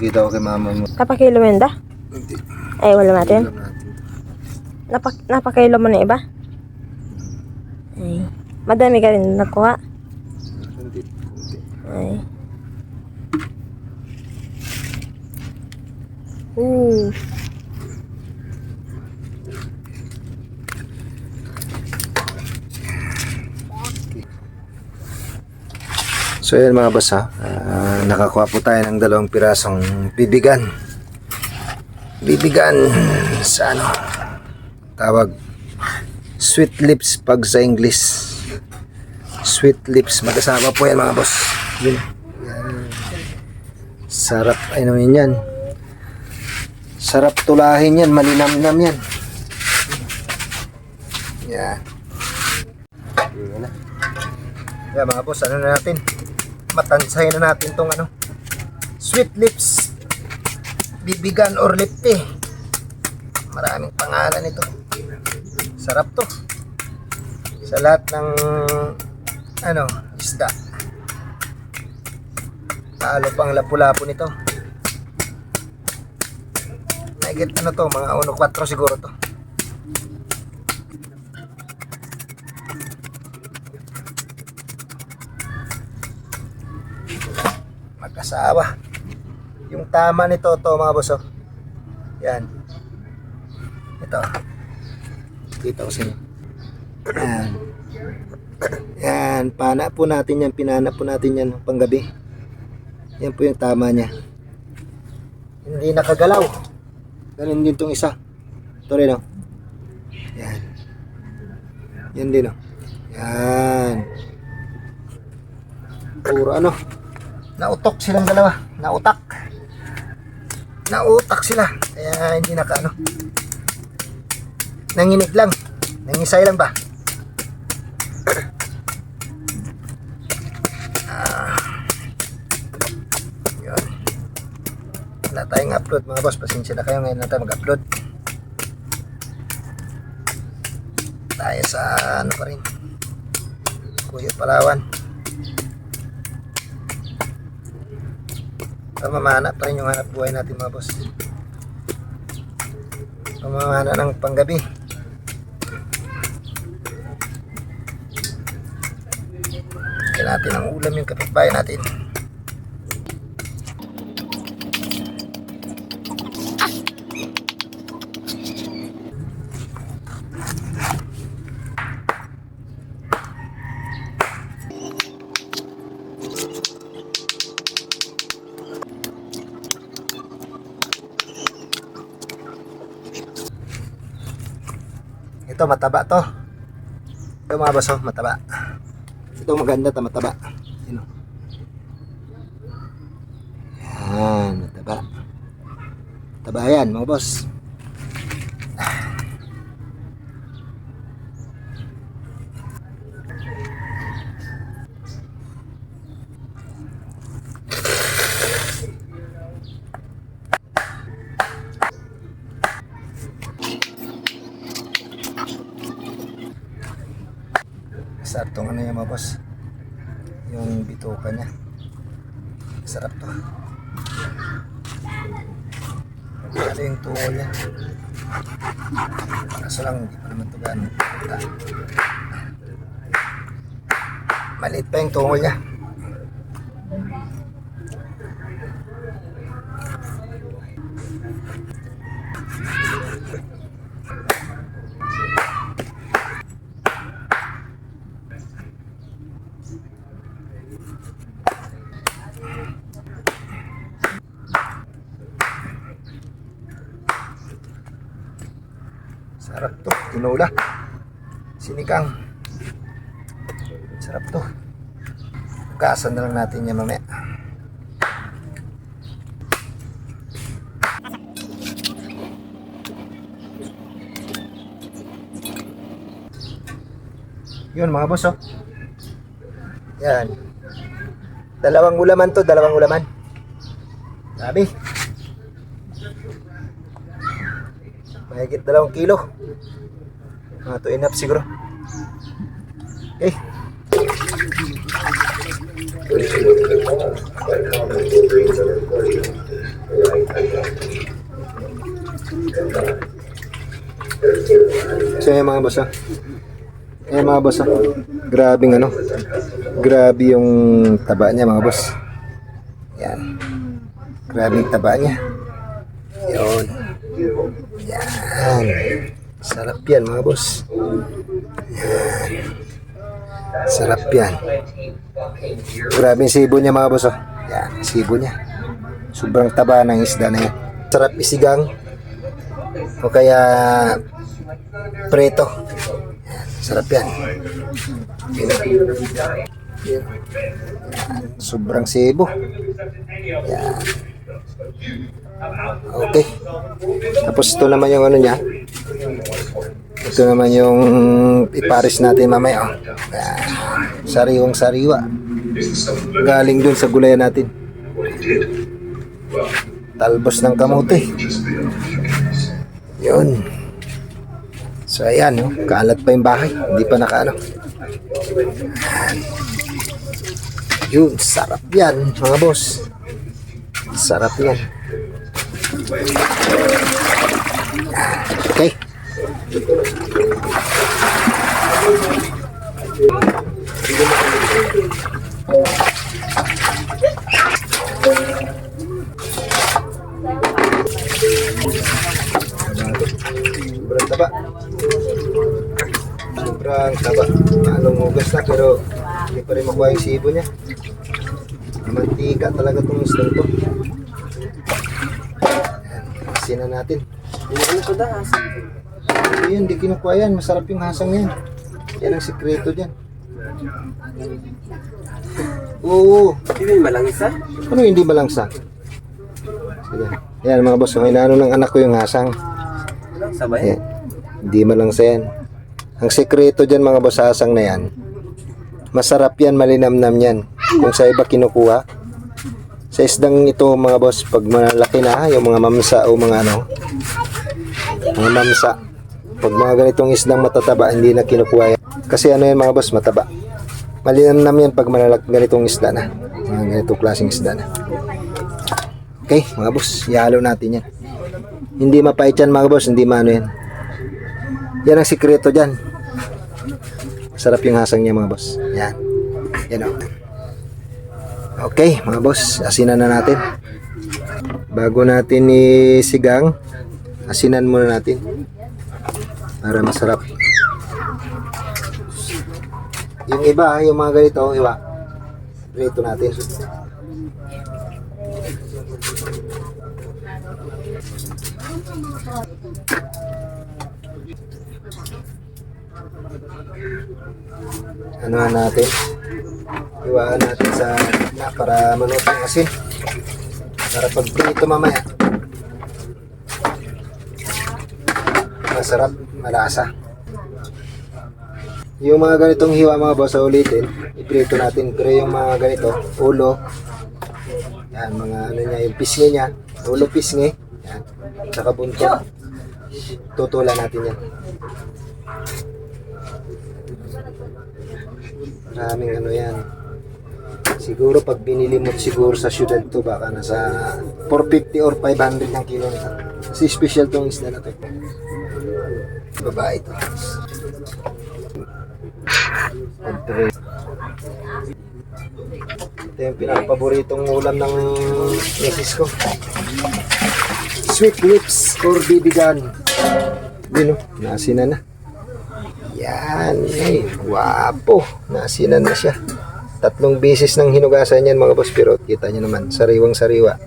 Pakita ko kay mama mo. Napakilo mo yun da? Hindi. Ay, wala natin. Alam natin. Napakilo mo na iba? Ay. Madami ka rin nakuha. Hindi. Ay. Ooh. So yan mga boss ha, nakakuha po tayo ng 2 pirasong bibigan. Bibigan sa ano, tawag sweet lips pag sa English. Sweet lips, magkasama po yan mga boss. Yun. Yan. Sarap, ay naman yan. Sarap tulahin yan, malinam-nam yan. Yan. Yan na. Yan mga boss, ano na natin? Matansay na natin tong ano, sweet lips bibigan or lipte. Maraming pangalan ito. Sarap to sa lahat ng ano, isda. Lalo pang lapu-lapu nito. Nagit ano to, mga 1.4 siguro to. Magkasawa. Yung tama nito to mga boss, oh. Yan. Ito. Dito ko sa inyo. Yan. Yan. Pana po natin yan. Pinana po natin yan panggabi. Yan po yung tama niya. Hindi nakagalaw. Ganun din tong isa. Ito rin, oh. Yan. Yan din, oh. Yan. Puro ano. Nautok silang dalawa. Nautak sila. Kaya hindi naka ano. Nanginig lang. Nangisay lang ba? Yun. Wala tayong upload mga boss. Pasensya na kayo, ngayon na tayo mag-upload. Tayo sa ano pa rin. Kuyot Palawan. Pamamana pa rin yung hanap buhay natin mga boss. Pamamana ng panggabi. Kaya natin ang ulam yung kapitbahay natin. Ito mataba to. Ito mga boss, oh, mataba. Ito maganda ta, mataba. Yun, oh. Yan, mataba. Mataba yan mga boss. Sarap tong ano yan mga boss, yung bituka nya. Sarap to. Ano yung tungol nya, kaso lang hindi pa naman ito gano'n. Maliit pa yung tungol nya. Sarap to, tinola, sinigang. Sarap to. Gasan na lang natin yan mamaya. Yun mga boss, oh. Yan. Dalawang ulaman to, dalawang ulaman. Sabi. Mahigit 2 kilo. Mga 2 and a half siguro. Okay. So yan mga boss, ayan mga boss, grabing ano, grabe yung taba niya mga boss. Yan, grabing taba niya. Yun, yan, sarap yan mga boss. Yan, sarap yan. Grabing sibo niya mga boss, oh. Yan, sibo niya, sobrang taba ng isda na yan. Sarap isigang o kaya preto. Yan, sarap yan. Yan. Sobrang sibo. Yan. Okay. Tapos ito naman yung ano niya. Ito naman yung iparis natin mamaya. Oh. Yan. Sariwang sariwa. Galing dun sa gulayan natin. Talbos ng kamote. Yun. So ayan, no? Kaalat pa yung bahay, hindi pa nakaano. Yun, sarap yan mga boss. Sarap yan. Okay. Sobrang taba. Sobrang taba. Anong hugas na pero hindi pa rin makuha yung sibo niya. Mantika talaga itong isda ito. Asin na natin. Yun, hindi kinukuha yan. Masarap yung hasang yan. Yan ang sikreto dyan. Oo. Hindi malangsa? Ano hindi malangsa? Sige. Yan mga boss, inaano ng anak ko yung hasang. Sabay? Yan. Hindi malangsa yan. Ang sikreto dyan mga boss, hasang na yan. Masarap yan, malinamnam yan. Kung sa iba kinukuha. Sa isdang ito mga boss, pag malaki na, yung mga mamsa o mga ano, mga mamsa. Pag mga ganitong isdang matataba, hindi na kinukuha yan. Kasi ano yan mga boss, mataba. Malinamnam yan pag ganitong isda na. Mga ganitong klaseng isda na. Okay, mga boss, ihalo natin yan. Hindi mapait yan mga boss, hindi maano yan. Yan ang sikreto dyan. Sarap yung hasang niya mga boss. Yan. Yan o. Okay, mga boss, asinan na natin. Bago natin isigang, asinan muna natin. Para masarap. Yung iba, yung mga ganito, iba. Prito natin. Ano natin? Iwaan natin sa gitna para maluto yung asin. Para pag prito mamaya, masarap, malasa. Yung mga ganitong hiwa mga boss, ulitin, iprito natin. Pero yung mga ganito, ulo, yan, mga ano niya, yung pisngi niya, ulo pisngi, yan, saka buntot, tutulan natin yan. Maraming ano yan. Siguro pag binili mo siguro sa syudad to, baka nasa 450 or 500 ng kilo nito. Kasi special tong isda na to. Babae to. Ito yung pinakapaboritong ulam ng misis ko. Sweet lips or bibigan. Yun o, nasinan na. Yan, ay, guwapo. Nasinan na siya. 3 beses nang hinugasan yan mga boss, pero kita nyo naman, sariwang sariwa.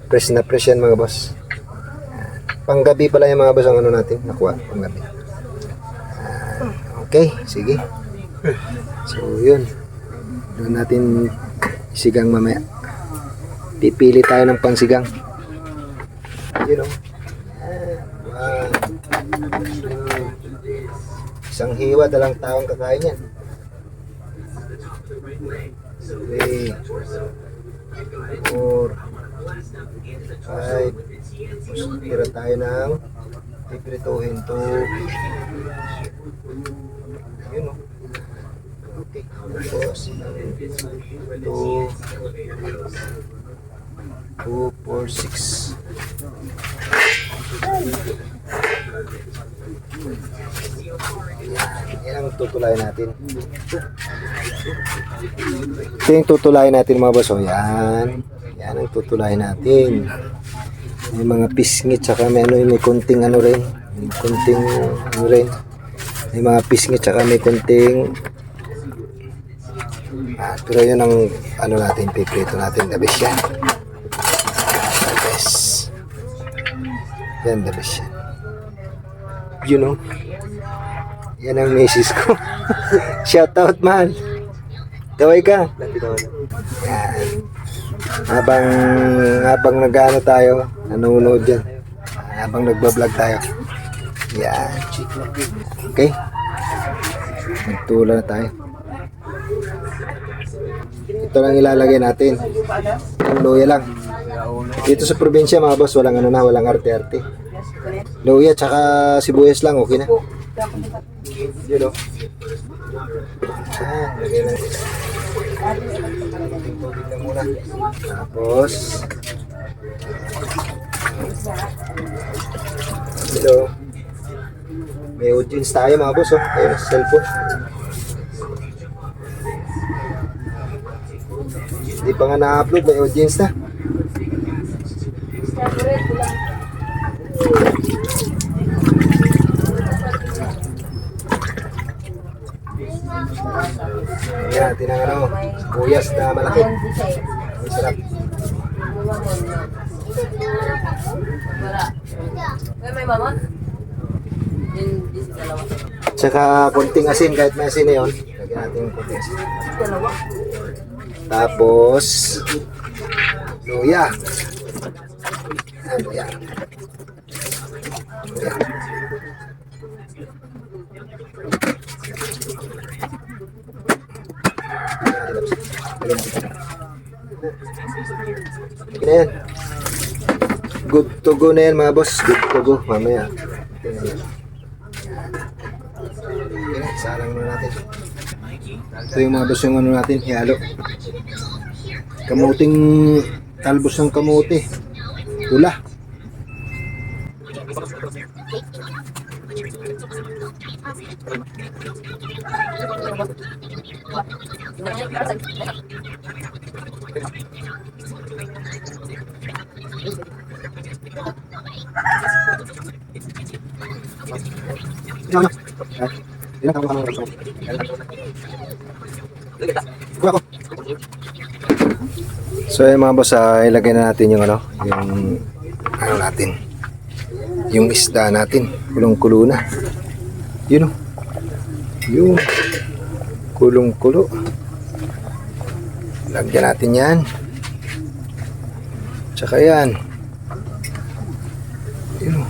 Fresh na fresh yan mga boss. Panggabi pala yung mga boss ang ano natin, nakuha, panggabi. Okay, sige. So yun, doon natin sigang mamaya. Pipili tayo ng pangsigang. You know, isang hiwa, 2 taong kakain yan. 3, 4, 5. Tira tayo ng piprituhin to. Yun o. Okay. Tapos, 2. 2, 4, 6. Yan ang tutulayan natin. Ito yung tutulayan natin mga boss. O, yan. Yan ang tutulayan natin. May mga pisngit, saka may ano, may kunting ano rin. May kunting ano rin. May mga pisngit, saka may kunting pero yun ang ano natin, piprito natin, the best yan. The best. Yan, the best yan. You know, yan ang misis ko. Shout out, man. Taway ka. Yan. Habang nag-ano tayo, nanonood dyan. Habang nagbablog tayo. Yan. Okay. Magtula na tayo. Ito lang ilalagay natin. Ang luya lang. Dito sa probinsya mga boss, walang ano na, walang arte-arte. Luya tsaka sibuyas lang, okay na. Yun o. Lagay natin. Tubig lang muna. Tapos hello. May audience tayo mga boss oh. Ayun, cellphone. Hindi pa nga na-upload, may audience na. Ayan, natin ang ano, sibuyas na malaki. Ang sarap. May mama? Tsaka konting asin, kahit may asin na yun. Lagyan natin yung konting asin. Tapos luya. Luya. Luya. Yan na yan. Good to go na yan mga boss. Good to go. Mamaya. Salang muna natin. Ito yung mga boss yung ano natin. Hiyalo. Kamuting talbos ng kamote. Pula. So yung mga boss, ilagay na natin yung ano, yung ano natin, yung isda natin, kulong-kulo na. Yun o, yung kulong-kulo. Lagyan natin yan. Tsaka yan. Yun o.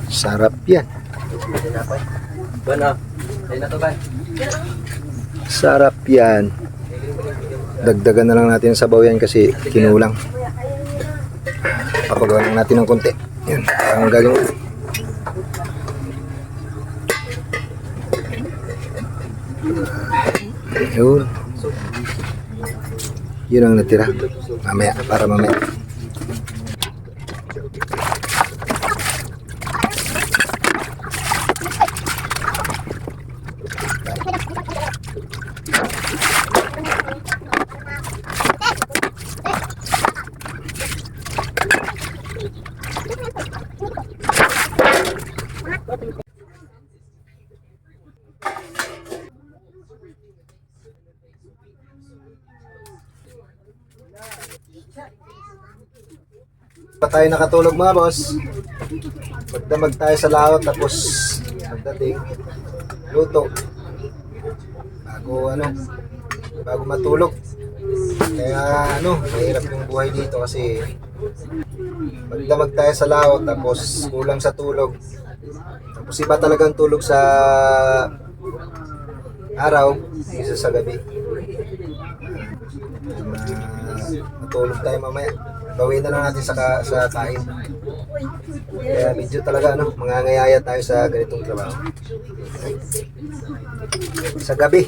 Sarap yan. Sarap yan. Dagdagan na lang natin ang sabaw yan kasi kinulang. Papagawa lang natin ng konti. Yan, tanggal yung yun. Yun ang natira. Mamaya, para mamaya. Pa tayo nakatulog mga boss. Magdamag tayo sa laot tapos pagdating luto bago matulog. Kaya ano, mahirap yung buhay dito kasi magdamag tayo sa laot tapos kulang sa tulog. Tapos iba talagang tulog sa araw kaysa sa gabi. Matulog tayo mamaya. Gawin na lang natin sa kain. Kaya medyo talaga mangangayaya tayo sa ganitong trabaho. Sa gabi.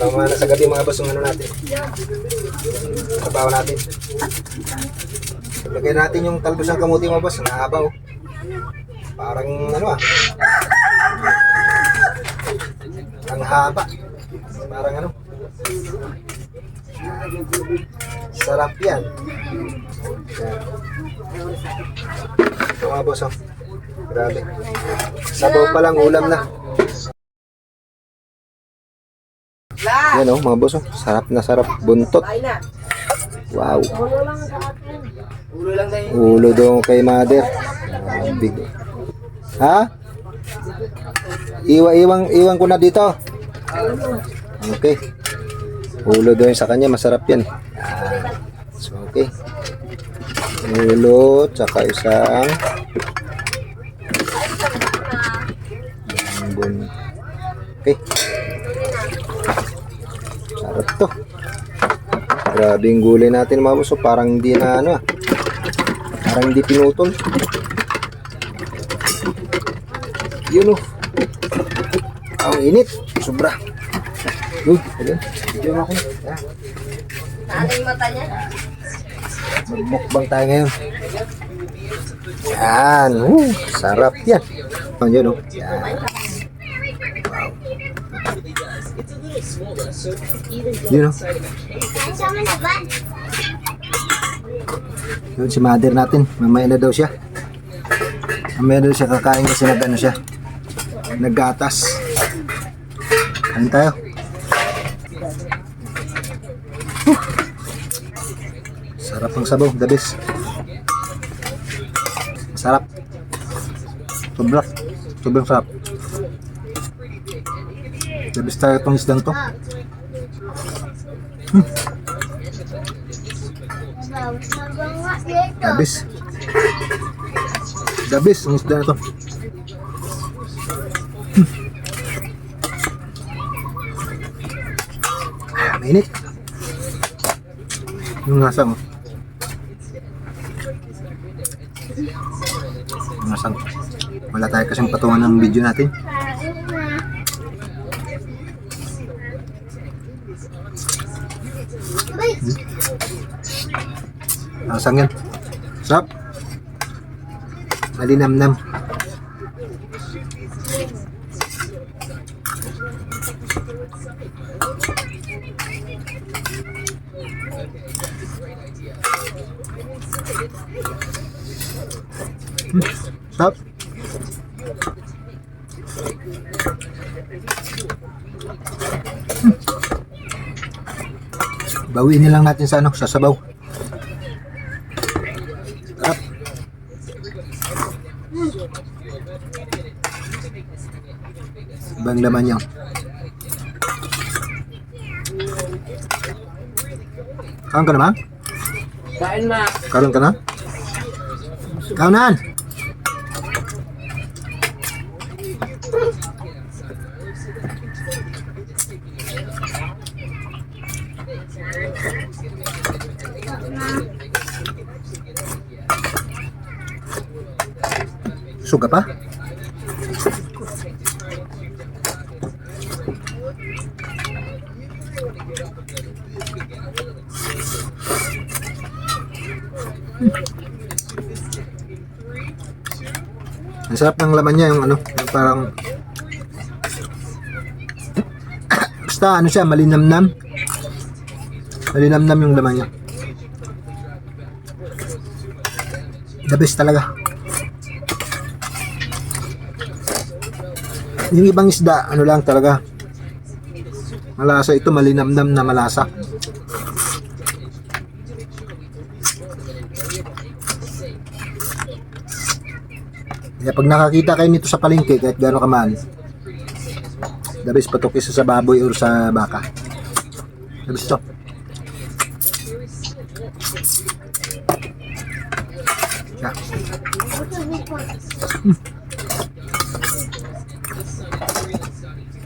Mamana sa gabi mga boss yung ano natin. Trabaho natin. Lagyan natin yung talbos ng kamuti mga boss. Nahabaw. Parang ano ang haba. Parang ano. Sarap yan. Ito mga boss, oh. Grabe. Sabaw pa lang, ulam na. Yan oh, mga boss, oh. Sarap na sarap. Buntot. Wow. Ulo daw kay mother. Big. Ha? Iwan ko na dito. Okay. Ulo daw sa kanya, masarap yan. So, okay. Ulo, tsaka isang bun. Okay. Sarap to. Grabe yung gulay natin mga boss. So, parang hindi na ano. Parang hindi pinutol. Yun oh. Ang init. Sobra. Ayun. Video mo ako. Ano yung mata niya? Magmukbang tayo ngayon. Yan. Sarap yan. Yan oh. Yan. Yun oh. Yun si mother natin. Mamaya na daw siya. Mamaya daw siya kakain kasi nag-ano siya. Naggatas. Kain tayo. Sarap ang sabaw, the best. Masarap. Sobrang sarap. The best tayo itong isdang to. The best ang isda na to. Mainit. Yung nasa mo. Masang wala tayo kasing patungan ng video natin. Masang yan. Sarap. Malinamnam. Sarap. Bawiin lang natin sa ano, sa sabaw. Sarap. Ibang laman niya. Kaon ka na ba? Kain ma. Karon ka na? Kaonan! Suga pa? Ang sarap ng laman niya, yung ano, yung parang basta ano siya, malinamnam. Malinamnam yung laman niya. The best talaga. Yung ibang isda, ano lang talaga, malasa. Ito malinamnam na malasa. Kaya pag nakakita kayo nito sa palengke, kahit gaano kamahal, the best patok isa sa baboy or sa baka. The best to. Yeah.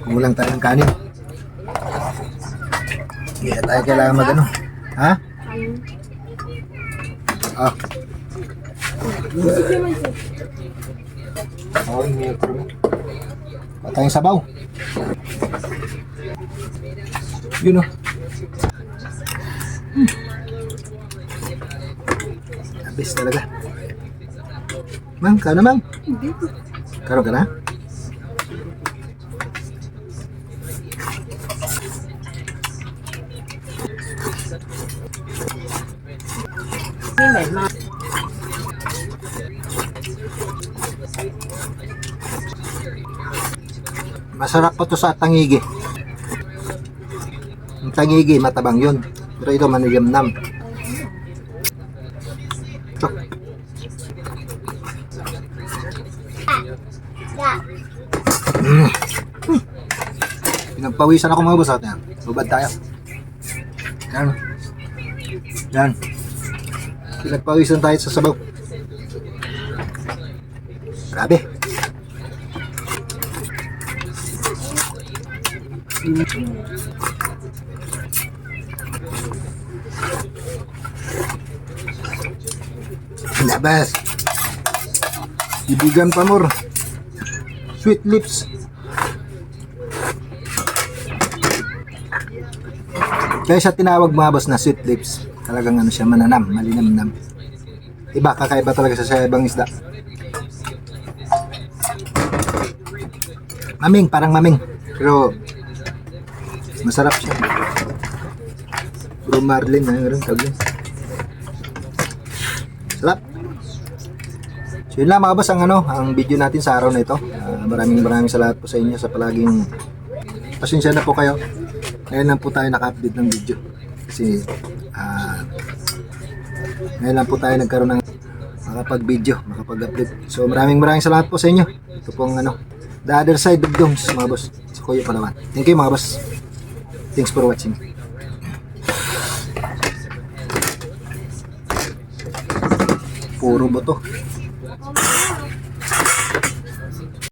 Kulang tayo ng kanin. Hindi na tayo kailangan mag-ano. Ha? Ah. Oh, may tayong sabaw. Yun o. Abis talaga. Mang, kano na mang? Hindi. Karon ka na? Hindi, ma. Masarap pa to sa tangigi. Yung tangigi, matabang yun. Pero ito, manilamnam. Ito. Pinagpawisan ako mga boss. Yan. Bubad tayo. Yan. Yan. Pinagpawisan tayo sa sabaw. Grabe. Labas. Ibigan pa more. Sweet lips. Kaya siya tinawag mga boss na sweet lips. Talagang ano siya, mananam, malinamnam. Iba, kakaiba talaga siya sa ibang isda. Maming, parang maming. Pero masarap siya. Puro marlin, mayroon tawag yun. Sarap. So yun lang mga boss ang ang video natin sa araw na ito. Maraming salamat po sa inyo sa palaging pasensya na po kayo. Ngayon lang po tayo naka-update ng video. Kasi ngayon lang po tayo nagkaroon ng makapag-video, makapag-upload. So maraming salamat po sa inyo. Ito pong The Other Side of Domes mga boss. Si Kuya Palawan. Thank you mga boss. Thanks for watching. Puro buto.